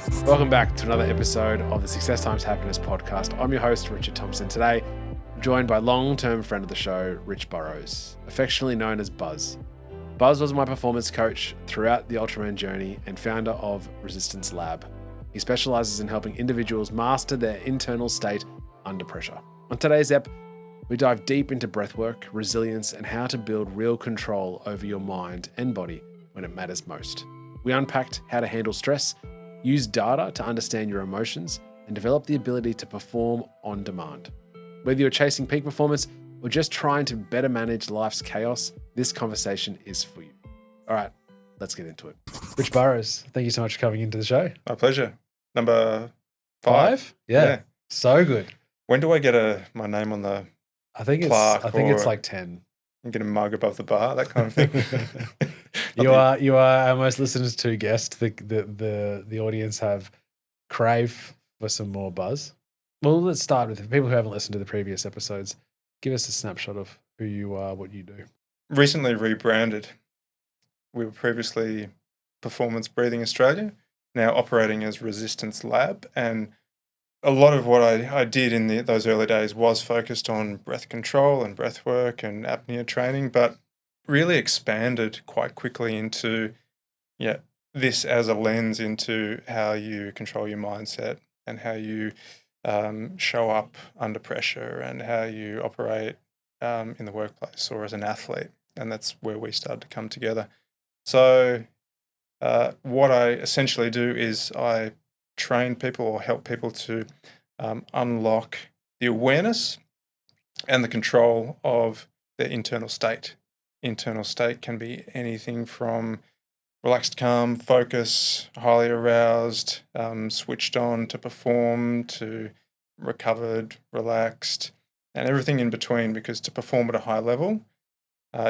Welcome back to another episode of the Success Times Happiness podcast. I'm your host, Richard Thompson. Today, I'm joined by long-term friend of the show, Rich Burrows, affectionately known as Buzz. Buzz was my performance coach throughout the Ultraman journey and founder of Resistance Lab. He specializes in helping individuals master their internal state under pressure. On today's ep, we dive deep into breathwork, resilience, and how to build real control over your mind and body when it matters most. We unpacked how to handle stress, use data to understand your emotions, and develop the ability to perform on demand. Whether you're chasing peak performance or just trying to better manage life's chaos, this conversation is for you. All right, let's get into it. Rich Burrows, thank you so much for coming into the show. My pleasure. Number five? Yeah. So good. When do I get my name on the I think plaque it's like 10. and get a mug above the bar, that kind of thing? You are our most listened to guest. The audience have crave for some more Buzz. Well, let's start with people who haven't listened to the previous episodes. Give us a snapshot of who you are, what you do. Recently rebranded. We were previously Performance Breathing Australia, now operating as Resistance Lab. And a lot of what I did in those early days was focused on breath control and breath work and apnea training, but really expanded quite quickly into this as a lens into how you control your mindset and how you show up under pressure and how you operate in the workplace or as an athlete. And that's where we started to come together. So what I essentially do is I train people or help people to unlock the awareness and the control of their internal state. Internal state can be anything from relaxed, calm, focus, highly aroused, switched on to perform, to recovered, relaxed, and everything in between, because to perform at a high level,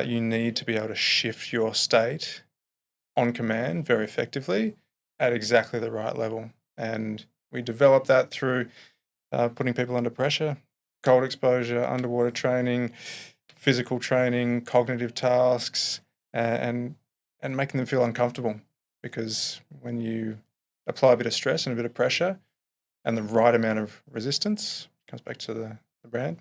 you need to be able to shift your state on command very effectively at exactly the right level. And we develop that through putting people under pressure, cold exposure, underwater training, physical training, cognitive tasks, and making them feel uncomfortable. Because when you apply a bit of stress and a bit of pressure and the right amount of resistance, comes back to the brand,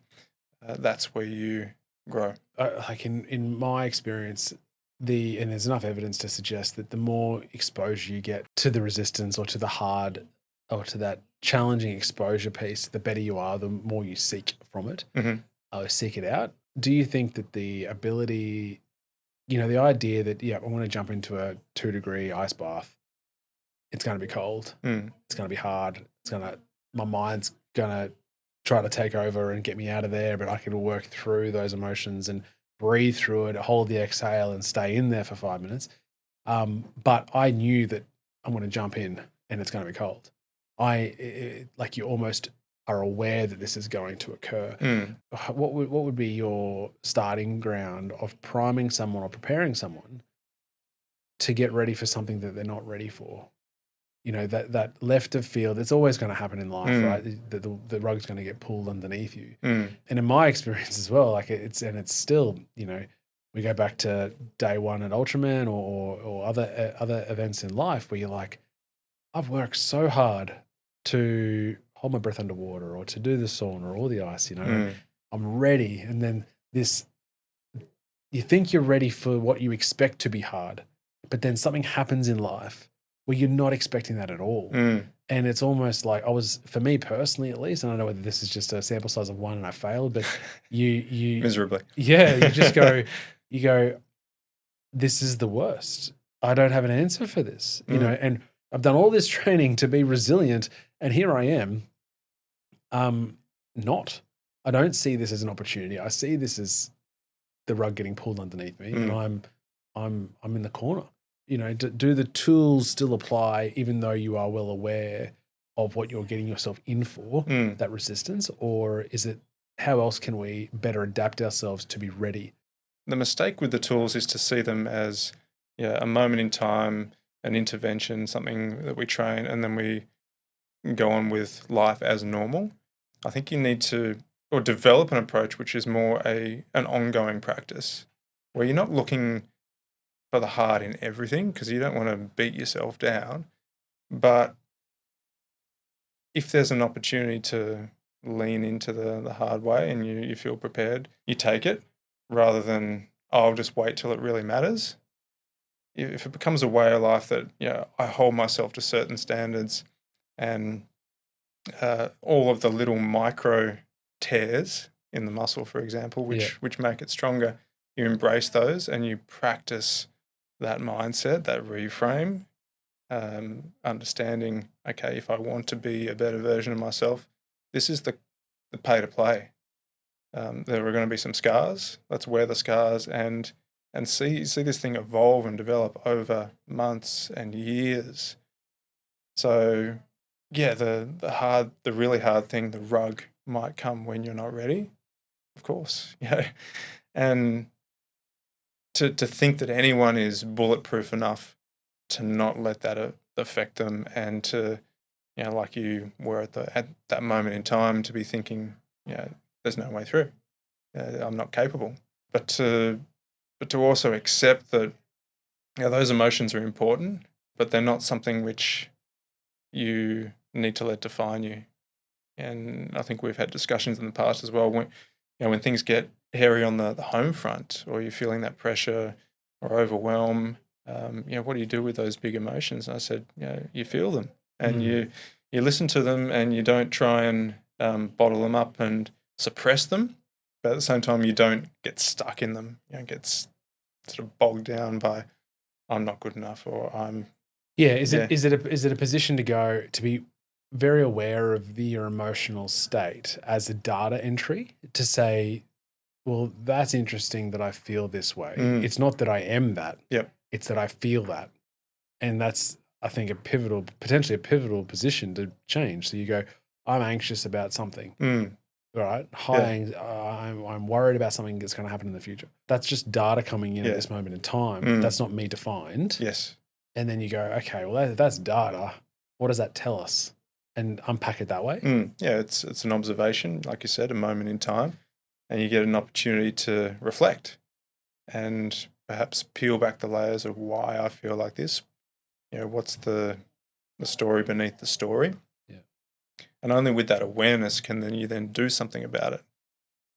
that's where you grow. Like in my experience, and there's enough evidence to suggest that the more exposure you get to the resistance or to the hard or to that challenging exposure piece, the better you are, the more you seek from it, seek it out. Do you think that the ability, the idea that, I want to jump into a 2-degree ice bath, it's going to be cold, it's going to be hard, my mind's going to try to take over and get me out of there, but I can work through those emotions and breathe through it, hold the exhale and stay in there for 5 minutes. But I knew that I'm going to jump in and it's going to be cold. Like you almost are aware that this is going to occur. What would be your starting ground of priming someone or preparing someone to get ready for something that they're not ready for? That left of field, it's always going to happen in life, right? The rug's going to get pulled underneath you. And in my experience as well, it's still, we go back to day one at Ultraman or other events in life where you're like, I've worked so hard to hold my breath underwater or to do the sauna or the ice, I'm ready. And then you think you're ready for what you expect to be hard, but then something happens in life where you're not expecting that at all. And it's almost like for me personally at least, and I don't know whether this is just a sample size of one and I failed, but you miserably. Yeah, you just you go, this is the worst. I don't have an answer for this, and I've done all this training to be resilient, and here I am. Not. I don't see this as an opportunity. I see this as the rug getting pulled underneath me, and I'm in the corner. Do the tools still apply, even though you are well aware of what you're getting yourself in for, that resistance, or is it how else can we better adapt ourselves to be ready? The mistake with the tools is to see them as a moment in time, an intervention, something that we train, and then we go on with life as normal. I think you need to develop an approach which is more an ongoing practice, where you're not looking for the hard in everything because you don't want to beat yourself down, but if there's an opportunity to lean into the hard way and you feel prepared, you take it rather than, oh, I'll just wait till it really matters. If it becomes a way of life that, I hold myself to certain standards and all of the little micro tears in the muscle, for example, which make it stronger, you embrace those and you practice that mindset, that reframe, understanding, okay, if I want to be a better version of myself, this is the pay to play. There are going to be some scars. Let's wear the scars and see this thing evolve and develop over months and years. So, yeah, the really hard thing, the rug, might come when you're not ready, of course. And to think that anyone is bulletproof enough to not let that affect them, and to, like you were at that moment in time, to be thinking, there's no way through. I'm not capable. But to also accept that, those emotions are important, but they're not something which you need to let define you. And I think we've had discussions in the past as well when things get hairy on the home front, or you're feeling that pressure or overwhelm, what do you do with those big emotions? And I said, you feel them, and you listen to them, and you don't try and bottle them up and suppress them, but at the same time you don't get stuck in them. You don't get sort of bogged down by, I'm not good enough, or I'm. Yeah, is it a position to be very aware of your emotional state as a data entry, to say, well, that's interesting that I feel this way. It's not that I am that. Yep. It's that I feel that. And that's, I think, potentially a pivotal position to change. So you go, I'm anxious about something. Right? I'm worried about something that's going to happen in the future. That's just data coming in at this moment in time. That's not me defined. Yes. And then you go, okay, well, that's data. What does that tell us? And unpack it that way. Yeah, it's an observation, like you said, a moment in time, and you get an opportunity to reflect and perhaps peel back the layers of why I feel like this. What's the story beneath the story? Yeah. And only with that awareness can you then do something about it,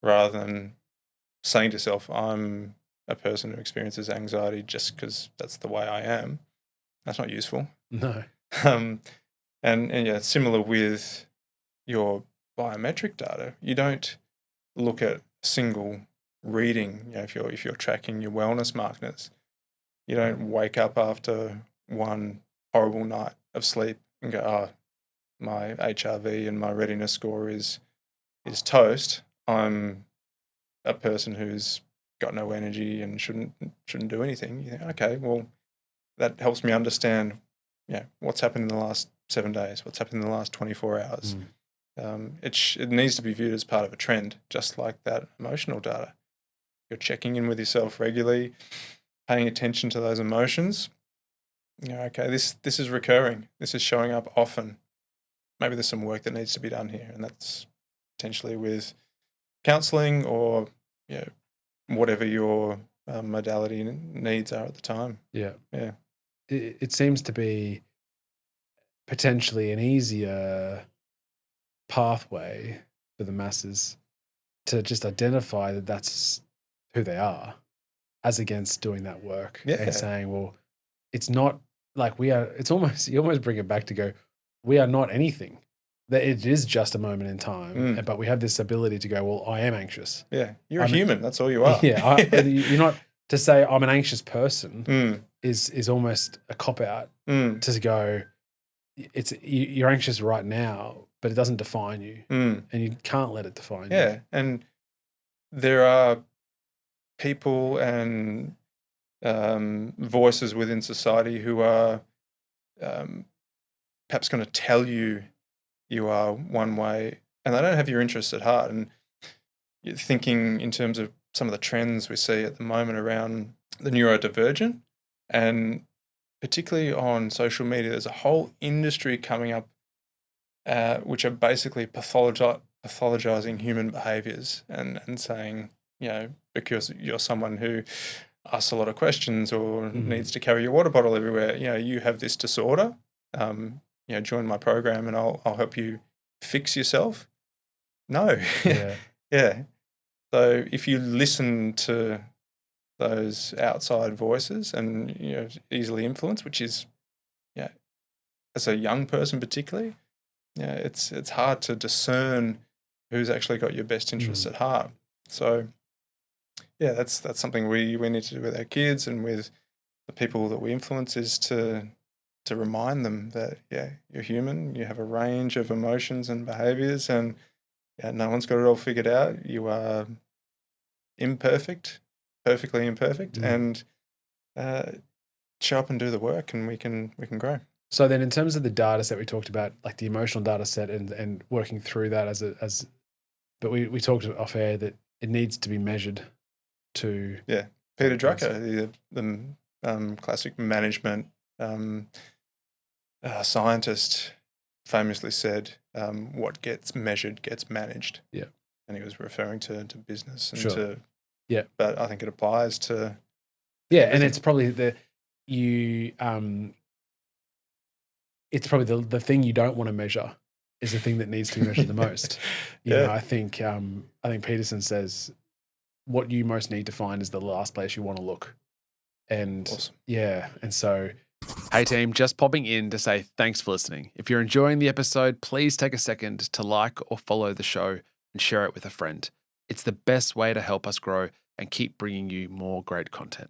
rather than saying to yourself, I'm a person who experiences anxiety just because that's the way I am. That's not useful. No. And similar with your biometric data. You don't look at a single reading. If you're tracking your wellness markers, you don't wake up after one horrible night of sleep and go, oh, my HRV and my readiness score is toast. I'm a person who's got no energy and shouldn't do anything. You think, okay, well, that helps me understand, what's happened in the last 7 days, what's happened in the last 24 hours. It needs to be viewed as part of a trend, just like that emotional data. You're checking in with yourself regularly, paying attention to those emotions. Okay, this is recurring. This is showing up often. Maybe there's some work that needs to be done here, and that's potentially with counselling or whatever your modality needs are at the time. Yeah. It seems to be potentially an easier pathway for the masses to just identify that that's who they are, as against doing that work and saying, well, it's not like you almost bring it back to go, we are not anything. That it is just a moment in time, but we have this ability to go, well, I am anxious. Yeah, you're a human. That's all you are. Yeah, you're not, to say I'm an anxious person is almost a cop out to go. You're anxious right now, but it doesn't define you, and you can't let it define you. Yeah, and there are people and voices within society who are perhaps going to tell you are one way, and they don't have your interests at heart. And you're thinking in terms of some of the trends we see at the moment around the neurodivergent, and particularly on social media, there's a whole industry coming up which are basically pathologizing human behaviors and saying, because you're someone who asks a lot of questions or needs to carry your water bottle everywhere, you have this disorder. join my program and I'll help you fix yourself. No. Yeah. Yeah. So if you listen to those outside voices and easily influenced, which is as a young person particularly, it's hard to discern who's actually got your best interests at heart. So that's something we need to do with our kids and with the people that we influence, is to remind them that you're human, you have a range of emotions and behaviors, and no one's got it all figured out. You are imperfect, perfectly imperfect, and show up and do the work, and we can grow. So then, in terms of the data set we talked about, like the emotional data set and working through that but we talked off air that it needs to be measured to. Yeah. Peter Drucker, the classic management scientist, famously said, what gets measured gets managed. Yeah. And he was referring to business and Sure. but I think it applies to and it's probably it's probably the thing you don't want to measure is the thing that needs to be measured the most. You know, I think Peterson says what you most need to find is the last place you want to look. And awesome. And so, hey team, just popping in to say thanks for listening. If you're enjoying the episode, please take a second to like or follow the show and share it with a friend. It's the best way to help us grow and keep bringing you more great content.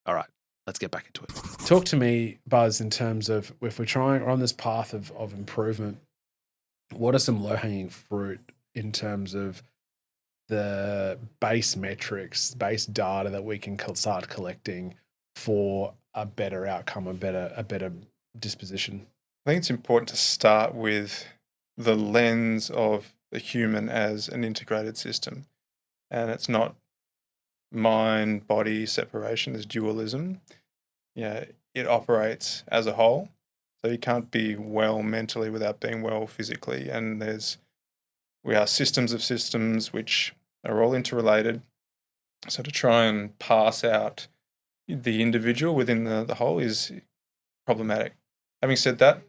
All right, let's get back into it. Talk to me, Buzz, in terms of if we're on this path of improvement, what are some low-hanging fruit in terms of the base metrics, base data that we can start collecting for a better outcome, a better disposition? I think it's important to start with the lens of the human as an integrated system, and it's not mind-body separation, there's dualism. It operates as a whole. So you can't be well mentally without being well physically. And we are systems of systems which are all interrelated. So to try and parse out the individual within the whole is problematic. Having said that,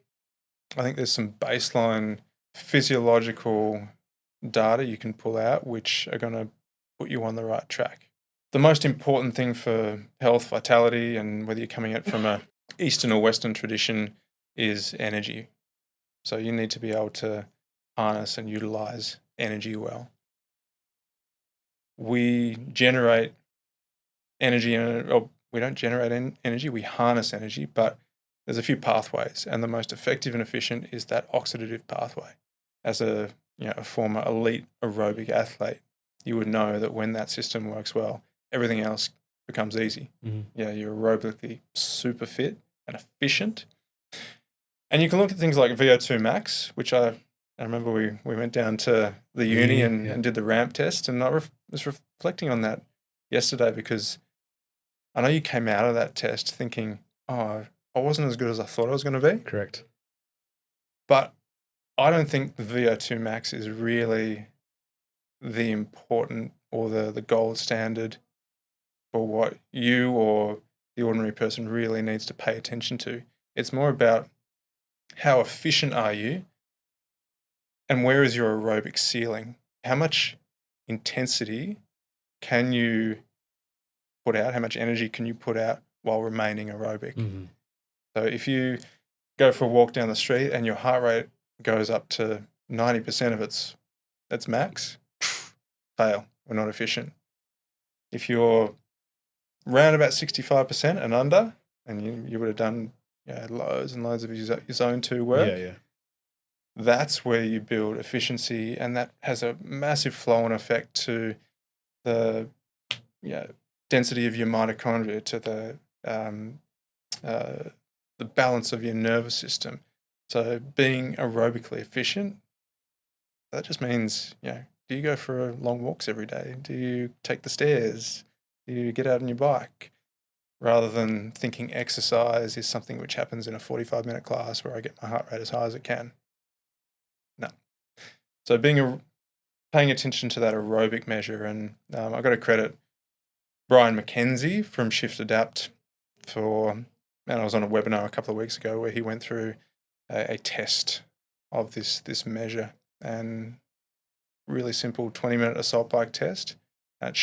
I think there's some baseline physiological data you can pull out which are going to put you on the right track. The most important thing for health, vitality, and whether you're coming at from a Eastern or Western tradition is energy. So you need to be able to harness and utilize energy well. We generate energy, or we don't generate energy, we harness energy, but there's a few pathways, and the most effective and efficient is that oxidative pathway. As a former elite aerobic athlete, you would know that when that system works well, everything else becomes easy. You're aerobically super fit and efficient. And you can look at things like VO2 max, which I remember we went down to the uni and did the ramp test, and I was reflecting on that yesterday because I know you came out of that test thinking, oh, I wasn't as good as I thought I was going to be. Correct. But I don't think the VO2 max is really the important or the gold standard for what you or the ordinary person really needs to pay attention to. It's more about how efficient are you and where is your aerobic ceiling? How much intensity can you put out? How much energy can you put out while remaining aerobic? So if you go for a walk down the street and your heart rate goes up to 90% of its max, fail. We're not efficient. If you're around about 65% and under, and you would have done loads and loads of your zone 2 work, that's where you build efficiency, and that has a massive flow-on effect to the density of your mitochondria, to the balance of your nervous system. So being aerobically efficient, that just means, do you go for long walks every day? Do you take the stairs? Do you get out on your bike? Rather than thinking exercise is something which happens in a 45-minute class where I get my heart rate as high as it can. No. So paying attention to that aerobic measure, and I've got to credit Brian McKenzie from Shift Adapt and I was on a webinar a couple of weeks ago where he went through a test of this measure, and really simple 20-minute assault bike test. And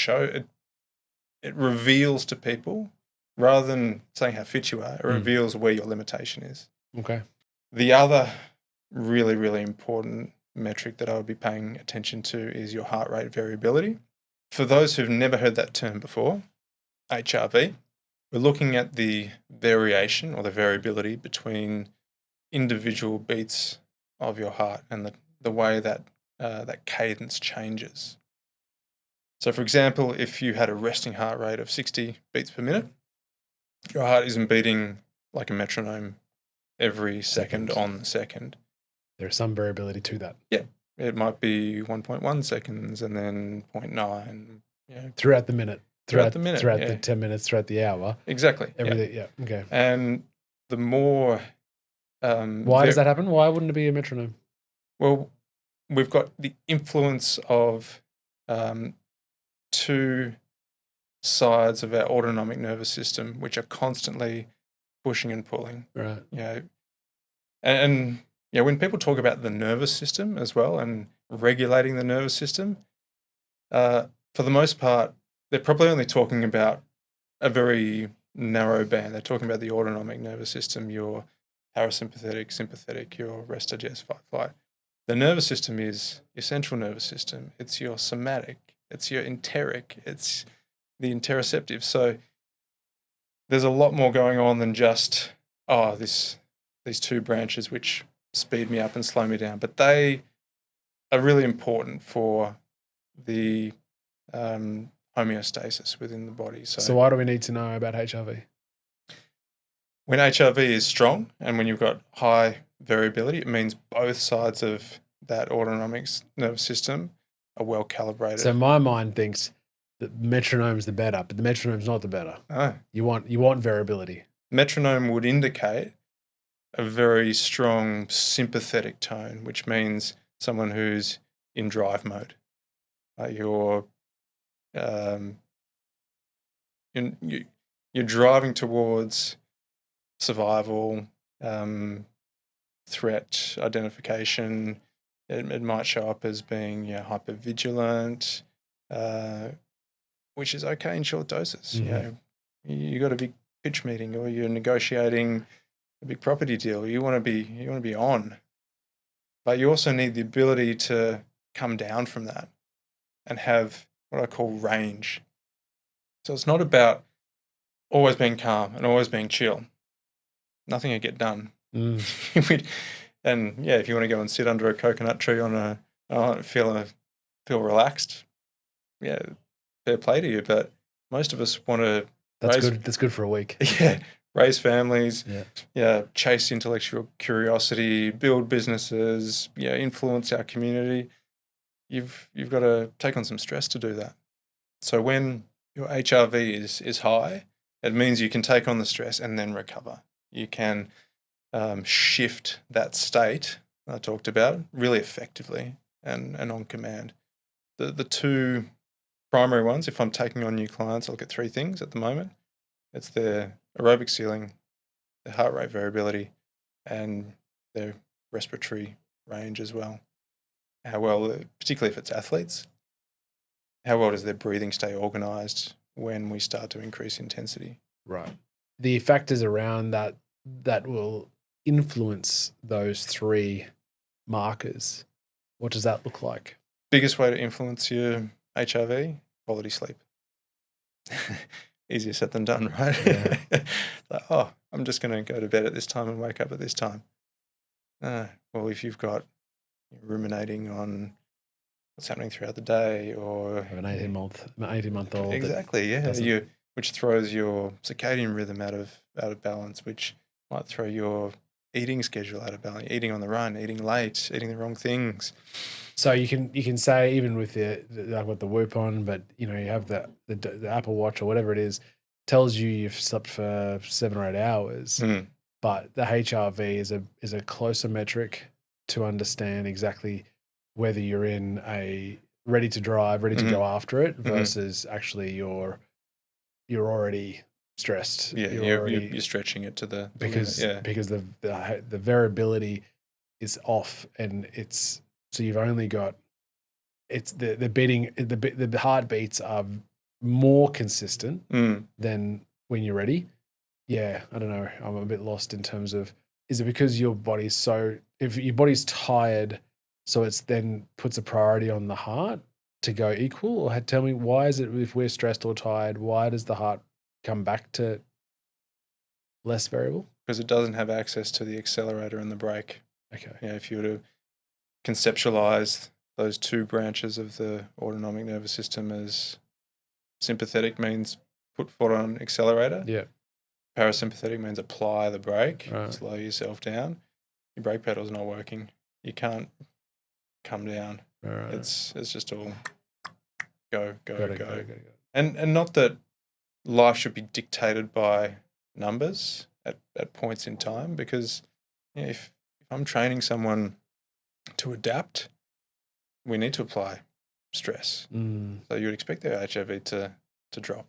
it reveals to people, rather than saying how fit you are, it reveals where your limitation is. Okay. The other really, really important metric that I would be paying attention to is your heart rate variability. For those who've never heard that term before, HRV, we're looking at the variation or the variability between individual beats of your heart and the way that that cadence changes. So, for example, if you had a resting heart rate of 60 beats per minute, your heart isn't beating like a metronome every second on the second. There's some variability to that. Yeah. It might be 1.1 seconds and then 0.9. Throughout the minute. Throughout the 10 minutes, throughout the hour. Exactly. Everything. Yeah. Okay. And the more... why does that happen? Why wouldn't it be a metronome? Well, we've got the influence of two sides of our autonomic nervous system, which are constantly pushing and pulling. Right. And when people talk about the nervous system as well and regulating the nervous system, for the most part, they're probably only talking about a very narrow band. They're talking about the autonomic nervous system, your parasympathetic, sympathetic, your rest, digest, fight, flight. The nervous system is your central nervous system. It's your somatic. It's your enteric. It's the interoceptive. So there's a lot more going on than just, these two branches which speed me up and slow me down. But they are really important for the homeostasis within the body. So why do we need to know about HRV? When HRV is strong and when you've got high variability, it means both sides of that autonomic nervous system are well calibrated. So my mind thinks that metronome's the better, but the metronome's not the better. Oh. You want variability. Metronome would indicate a very strong sympathetic tone, which means someone who's in drive mode. You're driving towards survival, threat identification. It might show up as being hypervigilant, which is okay in short doses. Mm-hmm. You got a big pitch meeting or you're negotiating a big property deal. You want to be on, but you also need the ability to come down from that and have what I call range. So it's not about always being calm and always being chill. Nothing will get done. And if you want to go and sit under a coconut tree feel relaxed, fair play to you. But most of us want to. That's good for a week. Raise families. Chase intellectual curiosity, build businesses. Influence our community. You've got to take on some stress to do that. So when your HRV is high, it means you can take on the stress and then recover. You can shift that state I talked about really effectively and on command. The two primary ones, if I'm taking on new clients, I look at three things at the moment. It's their aerobic ceiling, their heart rate variability, and their respiratory range as well. How well, particularly if it's athletes, how well does their breathing stay organised when we start to increase intensity? Right. The factors around that will influence those three markers. What does that look like? Biggest way to influence your HRV, quality sleep. Easier said than done, right? Yeah. I'm just going to go to bed at this time and wake up at this time. Well, if you've got ruminating on what's happening throughout the day, or an 18-month-old. Exactly, yeah. Which throws your circadian rhythm out of balance, which might throw your eating schedule out of balance. Eating on the run, eating late, eating the wrong things. So you can say, even with I've got the Whoop on, but you have the Apple Watch or whatever it is, tells you you've slept for 7 or 8 hours. But the HRV is a closer metric to understand exactly whether you're in a ready to drive, ready to go after it, versus actually you're already stressed. Yeah, you're stretching it to the because limit. Yeah. because the variability is off, and it's so you've only got it's the beating the heartbeats are more consistent than when you're ready. Yeah, I don't know. I'm a bit lost in terms of, is it because your body's if your body's tired, so it's then puts a priority on the heart to go equal? Or tell me, why is it if we're stressed or tired, why does the heart come back to less variable? Because it doesn't have access to the accelerator and the brake. Okay. Yeah, if you were to conceptualize those two branches of the autonomic nervous system as sympathetic means put foot on accelerator. Yeah. Parasympathetic means apply the brake, Right. slow yourself down. Your brake pedal's not working. You can't come down. Right. It's just all go. Go. And not that life should be dictated by numbers at points in time, because if I'm training someone to adapt, we need to apply stress. So you would expect their HRV to drop.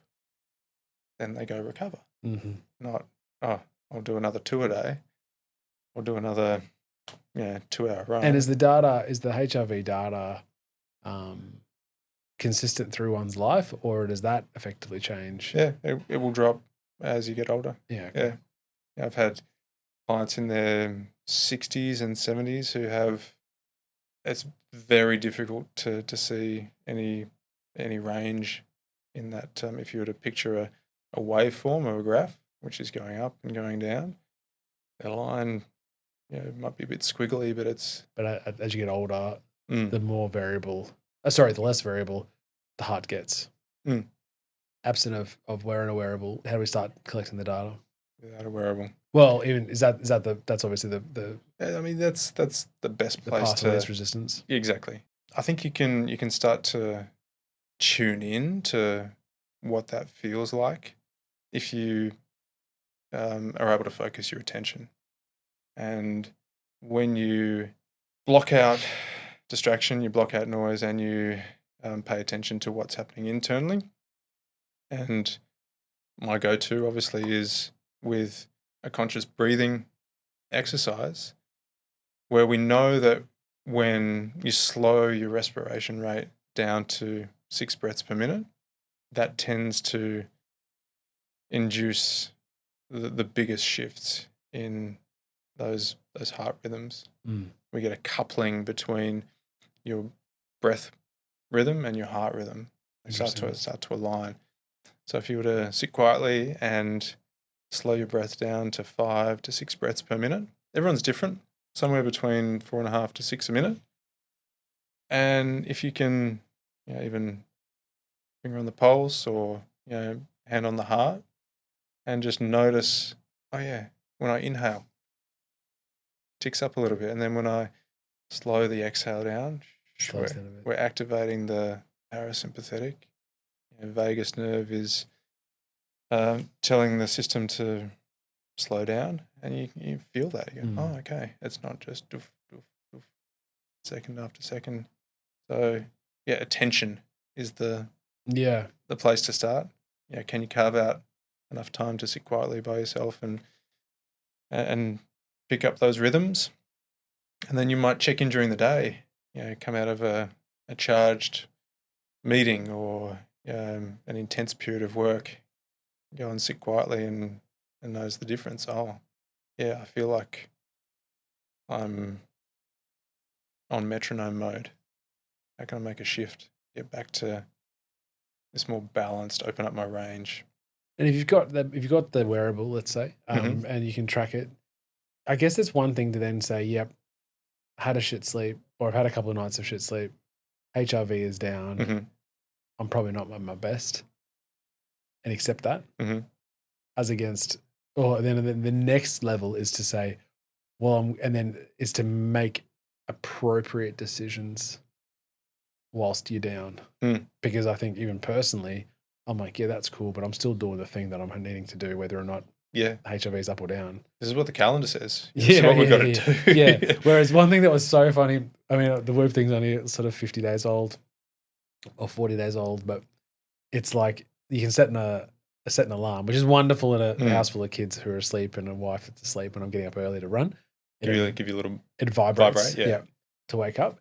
Then they go recover. Not, I'll do another 2 a day. I'll do another 2-hour run. And is the HRV data consistent through one's life, or does that effectively change? Yeah, it will drop as you get older. Yeah. Okay. Yeah. I've had clients in their 60s and 70s who have, it's very difficult to see any range in that. If you were to picture a waveform of a graph, which is going up and going down, the line, it might be a bit squiggly, but it's... But as you get older, the more variable, the less variable the heart gets. Absent of wearing a wearable, how do we start collecting the data? Without a wearable. Well, even that's obviously the I mean, that's the best place path to least resistance. Exactly. I think you can start to tune in to what that feels like if you are able to focus your attention. And when you block out distraction, you block out noise, and you pay attention to what's happening internally. And my go-to obviously is with a conscious breathing exercise, where we know that when you slow your respiration rate down to 6 breaths per minute, that tends to induce the biggest shifts in those heart rhythms. We get a coupling between your breath rhythm and your heart rhythm. They start to align. So if you were to sit quietly and slow your breath down to 5 to 6 breaths per minute, everyone's different, somewhere between 4.5 to 6 a minute. And if you can, even finger on the pulse or hand on the heart, and just notice, when I inhale, ticks up a little bit, and then when I slow the exhale down, we're activating the parasympathetic. Vagus nerve is telling the system to slow down, and you feel that. You go, okay, it's not just doof, doof, doof, second after second. So attention is the place to start. Can you carve out enough time to sit quietly by yourself and pick up those rhythms? And then you might check in during the day. Come out of a charged meeting or an intense period of work, go and sit quietly and notice the difference. I feel like I'm on metronome mode. How can I make a shift, get back to this more balanced, open up my range? And if you've got the wearable, let's say, and you can track it, I guess it's one thing to then say, yep, I had a shit sleep, or I've had a couple of nights of shit sleep, HRV is down, I'm probably not at my best, and accept that, as against, or then the next level is to say, is to make appropriate decisions whilst you're down. Because I think even personally, I'm like, that's cool, but I'm still doing the thing that I'm needing to do, whether or not HRV is up or down. This is what the calendar says. This is what we've got to do. Whereas one thing that was so funny, I mean, the Whoop thing's only sort of 50 days old or 40 days old, but it's like you can set a set an alarm, which is wonderful in a house full of kids who are asleep and a wife that's asleep when I'm getting up early to run. Give you a little it vibrates, vibrate, to wake up.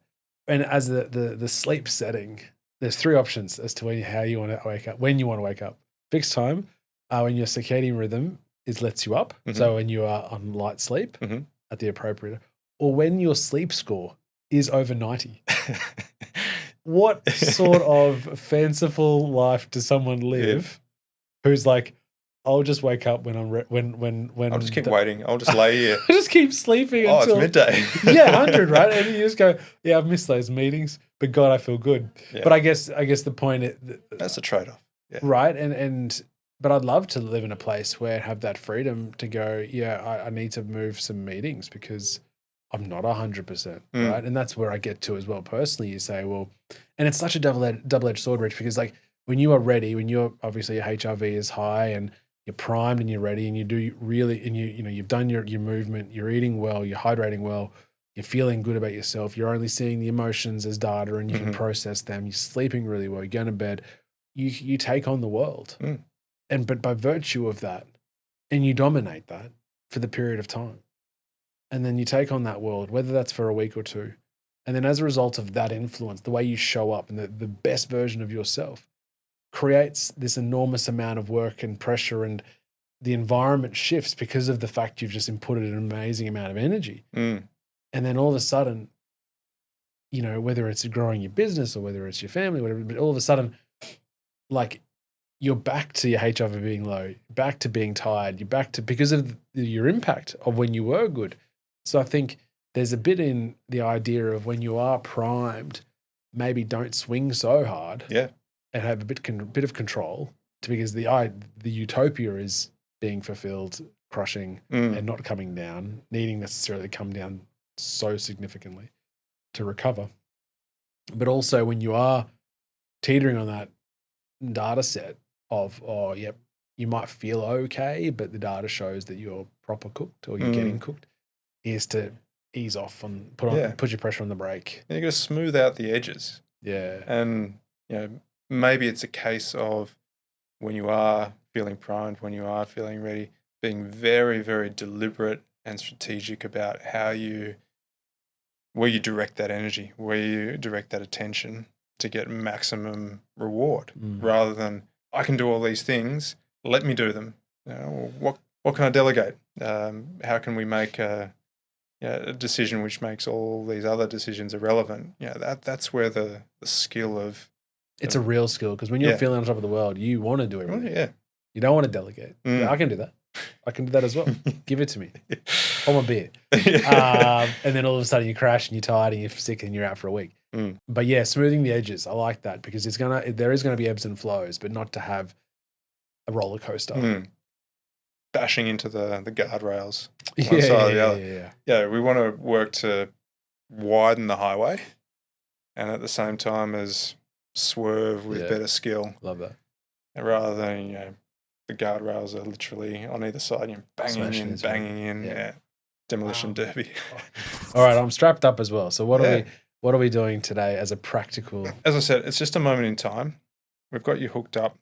And as the sleep setting, there's 3 options as to how you want to wake up. When you want to wake up, fixed time, when your circadian rhythm lets you up. So when you are on light sleep at the appropriate, or when your sleep score is over 90. What sort of fanciful life does someone live who's like, I'll just wake up when I'm when I'll just keep waiting. I'll just lay here. I just keep sleeping until it's midday. 100, right? And you just go, I've missed those meetings, but God, I feel good. Yeah. But I guess the point that's a trade-off. Yeah. Right? But I'd love to live in a place where I have that freedom to go, I need to move some meetings because I'm not 100%, right? And that's where I get to as well personally. You say, well, and it's such a double-edged sword, Rich, because like when you are ready, when you're obviously your HRV is high and you're primed and you're ready and you do really, and you've done your movement, you're eating well, you're hydrating well, you're feeling good about yourself, you're only seeing the emotions as data and you can process them, you're sleeping really well, you're going to bed, you take on the world. But by virtue of that, and you dominate that for the period of time. And then you take on that world, whether that's for a week or 2. And then as a result of that influence, the way you show up and the best version of yourself creates this enormous amount of work and pressure, and the environment shifts because of the fact you've just inputted an amazing amount of energy. And then all of a sudden, whether it's growing your business or whether it's your family, whatever, but all of a sudden, like, you're back to your HRV being low, back to being tired, you're back to, because of your impact of when you were good. So I think there's a bit in the idea of when you are primed, maybe don't swing so hard and have a bit of control, because the utopia is being fulfilled, crushing and not coming down, needing necessarily to come down so significantly to recover. But also when you are teetering on that data set of, you might feel okay, but the data shows that you're proper cooked or you're getting cooked, is to ease off and put your pressure on the brake. You got to smooth out the edges. Yeah. And, maybe it's a case of when you are feeling primed, when you are feeling ready, being very, very deliberate and strategic about where you direct that energy, where you direct that attention to get maximum reward, rather than, I can do all these things, let me do them. What can I delegate? How can we make a decision which makes all these other decisions irrelevant? That's where the skill of... It's a real skill, because when you're feeling on top of the world, you want to do everything. You don't want to delegate. I can do that. I can do that as well. Give it to me. Hold my beer. And then all of a sudden you crash and you're tired and you're sick and you're out for a week. But smoothing the edges, I like that, because there is going to be ebbs and flows, but not to have a roller coaster. Bashing into the guardrails, one side or the other. Yeah, we want to work to widen the highway, and at the same time as swerve with better skill. Love that. And rather than the guardrails are literally on either side, banging in. Demolition derby. All right, I'm strapped up as well. So what are we doing today as a practical? As I said, it's just a moment in time. We've got you hooked up.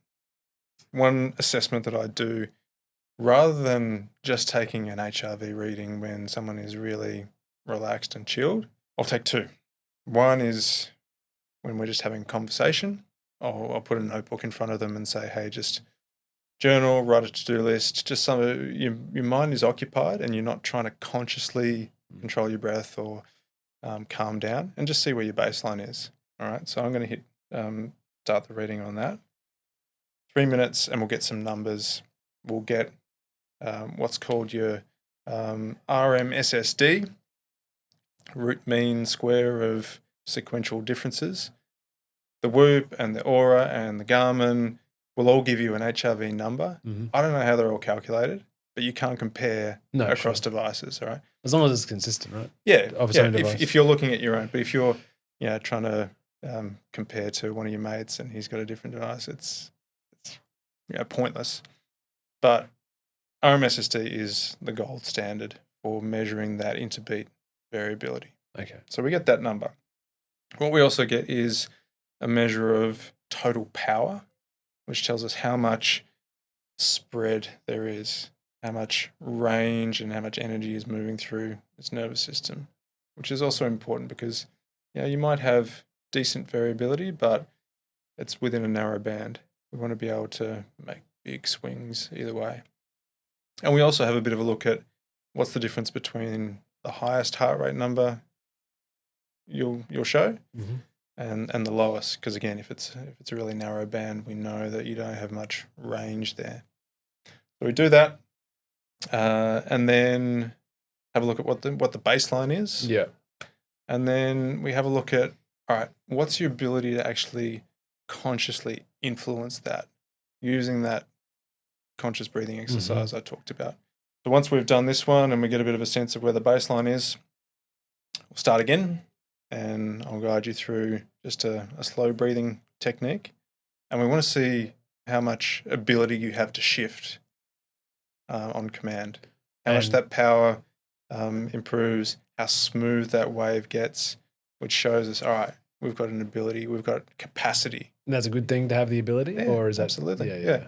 One assessment that I do, rather than just taking an HRV reading when someone is really relaxed and chilled, I'll take 2. One is when we're just having a conversation. I'll put a notebook in front of them and say, hey, just journal, write a to-do list, just your mind is occupied and you're not trying to consciously control your breath or calm down, and just see where your baseline is. All right, so I'm going to hit start the reading on that. 3 minutes and we'll get some numbers. We'll get what's called your RMSSD, root mean square of sequential differences. The Whoop and the Aura and the Garmin will all give you an HRV number. I don't know how they're all calculated, but you can't compare across devices, all right? As long as it's consistent, right? Yeah. If you're looking at your own, but if you're trying to compare to one of your mates and he's got a different device, it's pointless. But RMSSD is the gold standard for measuring that interbeat variability. Okay. So we get that number. What we also get is a measure of total power, which tells us how much spread there is, how much range and how much energy is moving through its nervous system, which is also important because you might have decent variability, but it's within a narrow band. We want to be able to make big swings either way. And we also have a bit of a look at what's the difference between the highest heart rate number you'll show and the lowest, because again, if it's a really narrow band, we know that you don't have much range there. So we do that, and then have a look at what the baseline is. Yeah. And then we have a look at, all right, what's your ability to actually consciously influence that using that conscious breathing exercise I talked about. So once we've done this one and we get a bit of a sense of where the baseline is, we'll start again, and I'll guide you through just a slow breathing technique. And we want to see how much ability you have to shift on command, how much that power improves, how smooth that wave gets, which shows us, all right, we've got an ability, we've got capacity. And that's a good thing to have the ability, or is that absolutely? Yeah,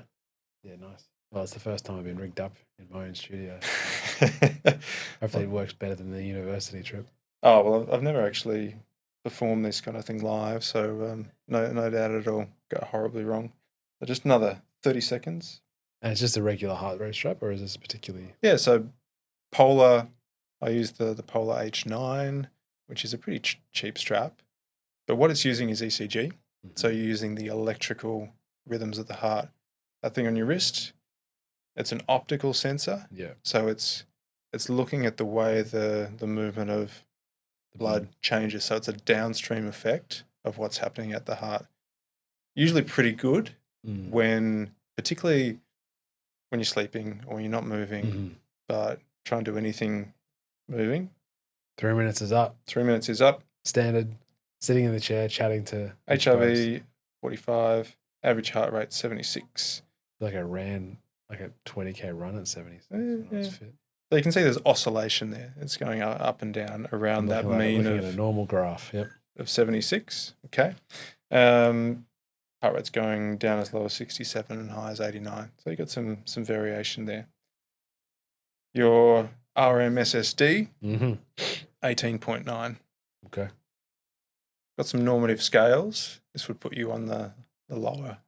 nice. Well, it's the first time I've been rigged up in my own studio. Hopefully it works better than the university trip. Oh, well, I've never actually performed this kind of thing live, so no doubt it'll go horribly wrong. But just another 30 seconds. And it's just a regular heart rate strap, or is this particularly? Yeah, so Polar, I use the Polar H9, which is a pretty cheap strap. But what it's using is ECG. So you're using the electrical rhythms of the heart. That thing on your wrist, it's an optical sensor. Yeah. So it's looking at the way the movement of blood changes. So it's a downstream effect of what's happening at the heart. Usually pretty good when, particularly when you're sleeping or you're not moving, but try and do anything moving. 3 minutes is up. 3 minutes is up. Standard. Sitting in the chair, chatting to HRV 45, average heart rate 76. Like I ran like a 20K run at 76. Fit. So you can see there's oscillation there. It's going up and down around that mean of a normal graph. Yep. Of 76. Okay. Heart rate's going down as low as 67 and high as 89. So you got some variation there. Your RMSSD, 18.9. Okay. Got some normative scales. This would put you on the lower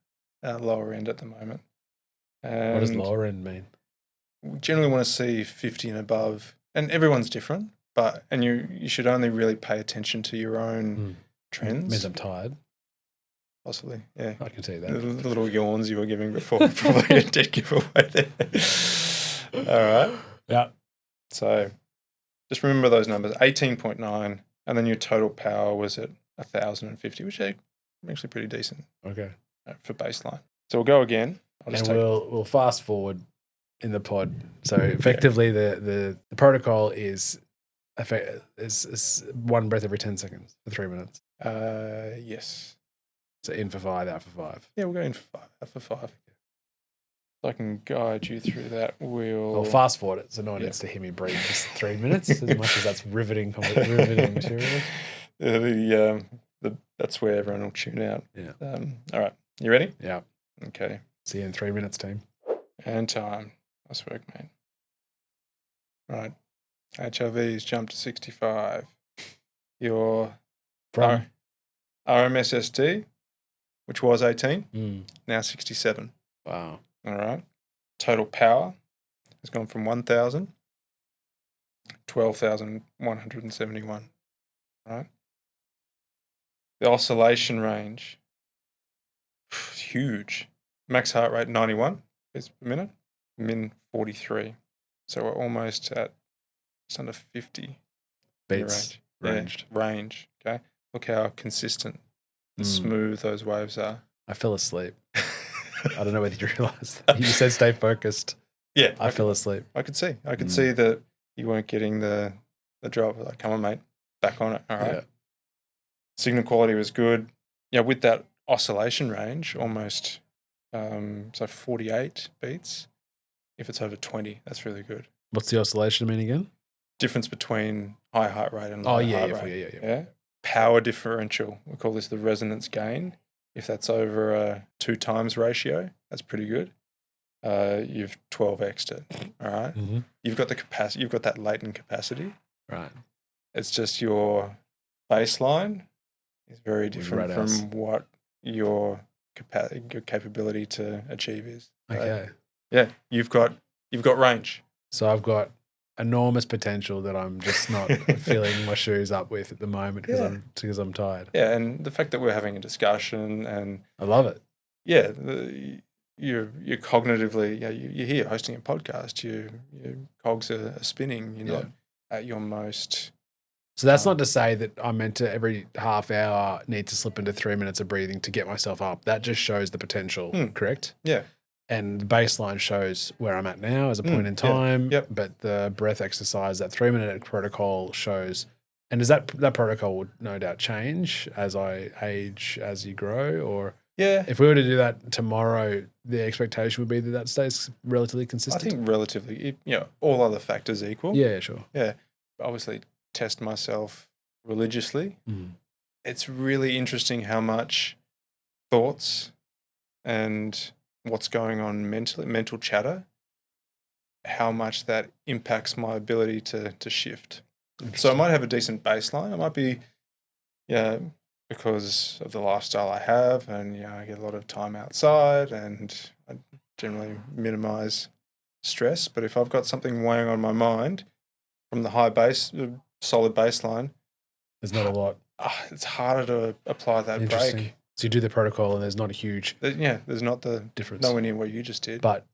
end at the moment. And what does lower end mean? We generally want to see 50 and above, and everyone's different. And you should only really pay attention to your own trends. Means I'm tired. Possibly, yeah. I can see that. The little yawns you were giving before probably a dead giveaway there. All right. Yeah. So just remember those numbers: 18.9, and then your total power was at 1,050, which is actually pretty decent. Okay. For baseline. So we'll go again. We'll fast forward in the pod. So effectively, the protocol is one breath every 10 seconds for 3 minutes. Yes. So in for 5, out for 5. Yeah, we'll go in for 5, out for 5. So I can guide you through that. We'll fast forward it, so no one needs to hear me breathe for 3 minutes, as much as that's riveting material. That's where everyone will tune out. Yeah. All right. You ready? Yeah. Okay. See you in 3 minutes, team. And time. Nice work, mate. Right. HRV's jumped to 65. Your RMSSD, which was 18, now 67. Wow. All right. Total power has gone from 1,000 to 12,171. All right. The oscillation range is huge. Max heart rate 91 beats per minute, min 43. So we're almost at just under 50 beats ranged. Range. Okay. Look how consistent and smooth those waves are. I fell asleep. I don't know whether you realised that. You said stay focused. Yeah. I fell asleep. I could see. I could see that you weren't getting the drop. Like, come on, mate. Back on it. All right. Yeah. Signal quality was good. Yeah, with that oscillation range, almost 48 beats. If it's over 20, that's really good. What's the oscillation mean again? Difference between high heart rate and low heart rate. Yeah. Power differential. We call this the resonance gain. If that's over a 2 times ratio, that's pretty good. you've 12x'd it. All right. Mm-hmm. You've got the capacity. You've got that latent capacity. Right. It's just your baseline is very different from what your capability to achieve is. Okay. Yeah, you've got range. So I've got enormous potential that I'm just not filling my shoes up with at the moment because I'm tired. Yeah, and the fact that we're having a discussion and I love it. Yeah, you're cognitively. Yeah, you're here hosting a podcast. Your cogs are spinning. You're not at your most. So that's not to say that I'm meant to every half hour need to slip into 3 minutes of breathing to get myself up. That just shows the potential, correct? Yeah. And the baseline shows where I'm at now as a point in time. Yep. But the breath exercise, that 3 minute protocol shows, and does that protocol would no doubt change as I age, as you grow, or if we were to do that tomorrow, the expectation would be that stays relatively consistent. I think relatively, all other factors equal. Yeah, sure. Yeah, obviously test myself religiously. It's really interesting how much thoughts and what's going on mental chatter, how much that impacts my ability to shift. So I might have a decent baseline. I might be, because of the lifestyle I have, and I get a lot of time outside, and I generally minimize stress. But if I've got something weighing on my mind from the solid baseline, there's not a lot. It's harder to apply that break. So you do the protocol, and there's not a huge there's not the difference. Nowhere near what you just did. But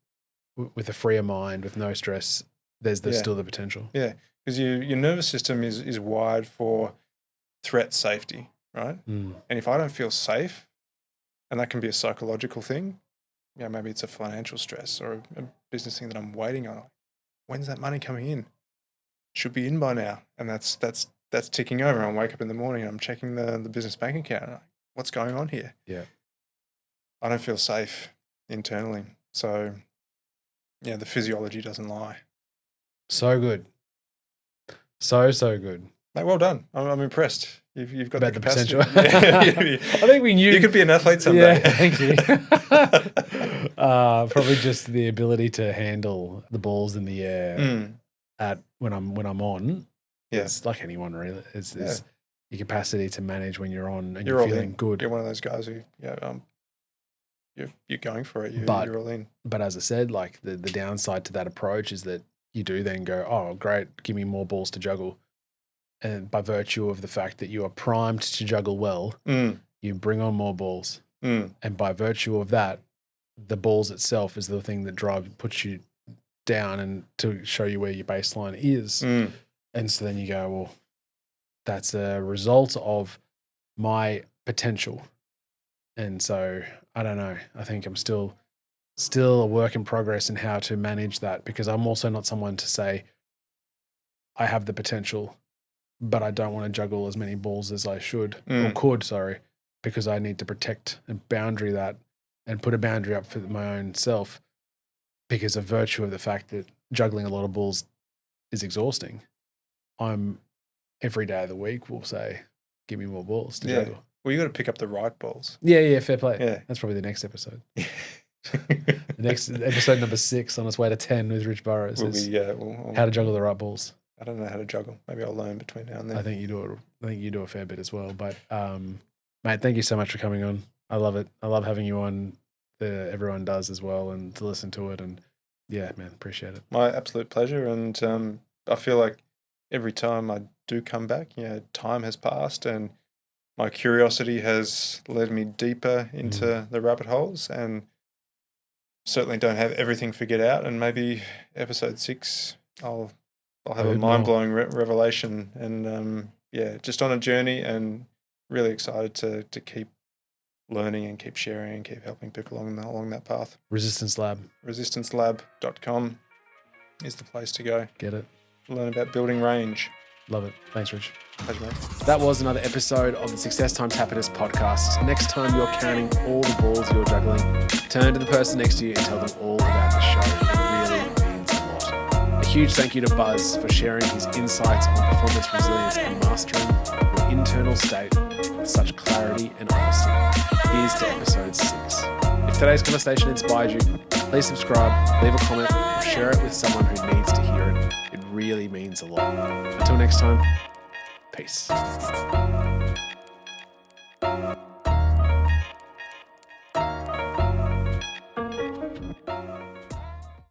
with a freer mind, with no stress, there's still the potential. Yeah, because your nervous system is wired for threat safety, right? And if I don't feel safe, and that can be a psychological thing, maybe it's a financial stress or a business thing that I'm waiting on. When's that money coming in? Should be in by now, and that's ticking over. I wake up in the morning and I'm checking the business bank account. And I'm like, what's going on here? Yeah, I don't feel safe internally. So, the physiology doesn't lie. So good. So good. Like, well done. I'm impressed. You've got about the potential. I think we knew you could be an athlete someday. Yeah, thank you. Probably just the ability to handle the balls in the air when I'm on. Yeah. It's like anyone really. It's your capacity to manage when you're on and you're you're feeling good. You're one of those guys who you're going for it. You're all in. But as I said, like the downside to that approach is that you do then go, oh great, give me more balls to juggle. And by virtue of the fact that you are primed to juggle well, you bring on more balls. And by virtue of that, the balls itself is the thing that puts you down and to show you where your baseline is. And so then you go, well, that's a result of my potential. And so I don't know. I think I'm still a work in progress in how to manage that, because I'm also not someone to say I have the potential, but I don't want to juggle as many balls as I should or could, because I need to protect and boundary that and put a boundary up for my own self, because of virtue of the fact that juggling a lot of balls is exhausting. I'm every day of the week will say, give me more balls to juggle. Well, you got to pick up the right balls. Yeah, fair play. Yeah. That's probably the next episode. The next episode number 6 on its way to 10 with Rich Burrows is how to juggle the right balls. I don't know how to juggle. Maybe I'll learn between now and then. I think you do a fair bit as well. But mate, thank you so much for coming on. I love it. I love having you on. Everyone does as well, and to listen to it. And yeah, man, appreciate it. My absolute pleasure. And I feel like every time I do come back, time has passed and my curiosity has led me deeper into the rabbit holes, and certainly don't have everything figured out. And maybe episode 6, I'll have a mind-blowing revelation, and just on a journey, and really excited to keep learning and keep sharing and keep helping people along that path. Resistance Lab. Resistancelab.com is the place to go. Get it. Learn about building range. Love it. Thanks, Rich. Pleasure, mate. That was another episode of the Success Times Happiness podcast. Next time you're counting all the balls you're juggling, turn to the person next to you and tell them all about the show. It really means a lot. A huge thank you to Buzz for sharing his insights on performance resilience and mastering your internal state with such clarity and honesty. Here's to episode 6. If today's conversation inspired you, Please subscribe, leave a comment, or share it with someone who needs to hear it. It really means a lot. Until next time, peace.